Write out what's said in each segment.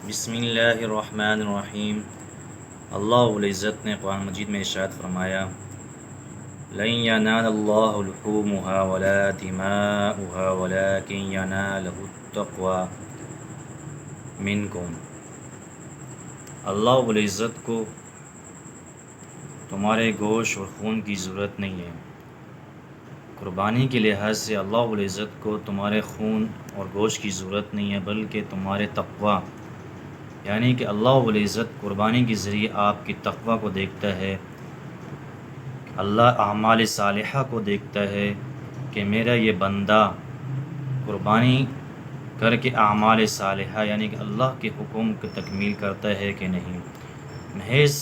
بسم اللہ الرحمن الرحیم۔ اللہ العزت نے قرآن مجید میں ارشاد فرمایا، لن ینال اللہ لحومها ولا دماؤها ولكن ینالہ التقوی منکم۔ اللہ العزت کو تمہارے گوشت اور خون کی ضرورت نہیں ہے۔ قربانی کے لحاظ سے اللہ العزت کو تمہارے خون اور گوشت کی ضرورت نہیں ہے، بلکہ تمہارے تقوی، یعنی کہ اللہ العزت قربانی کے ذریعے آپ کی تقوی کو دیکھتا ہے۔ اللہ اعمال صالحہ کو دیکھتا ہے کہ میرا یہ بندہ قربانی کر کے اعمال صالحہ یعنی کہ اللہ کے حکم کو تکمیل کرتا ہے کہ نہیں۔ محض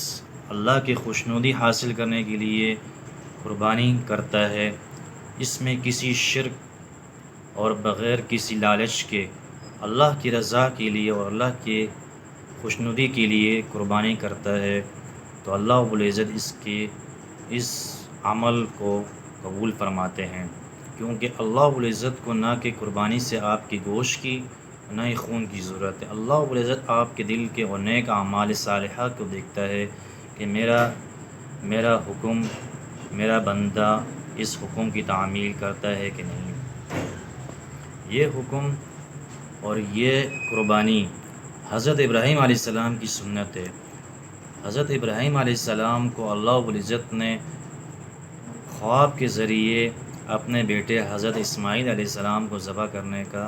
اللہ کی خوشنودی حاصل کرنے کے لیے قربانی کرتا ہے، اس میں کسی شرک اور بغیر کسی لالچ کے اللہ کی رضا کے لیے اور اللہ کے خوشنودی کے لیے قربانی کرتا ہے، تو اللہ العزت اس عمل کو قبول فرماتے ہیں، کیونکہ اللہ العزت کو نہ کہ قربانی سے آپ کی گوشت کی نہ ہی خون کی ضرورت ہے۔ اللہ العزت آپ کے دل کے اور نیک اعمال صالحہ کو دیکھتا ہے کہ میرا حکم، میرا بندہ اس حکم کی تعمیل کرتا ہے کہ نہیں۔ یہ حکم اور یہ قربانی حضرت ابراہیم علیہ السلام کی سنت ہے۔ حضرت ابراہیم علیہ السلام کو اللہ العزت نے خواب کے ذریعے اپنے بیٹے حضرت اسماعیل علیہ السلام کو ذبح کرنے کا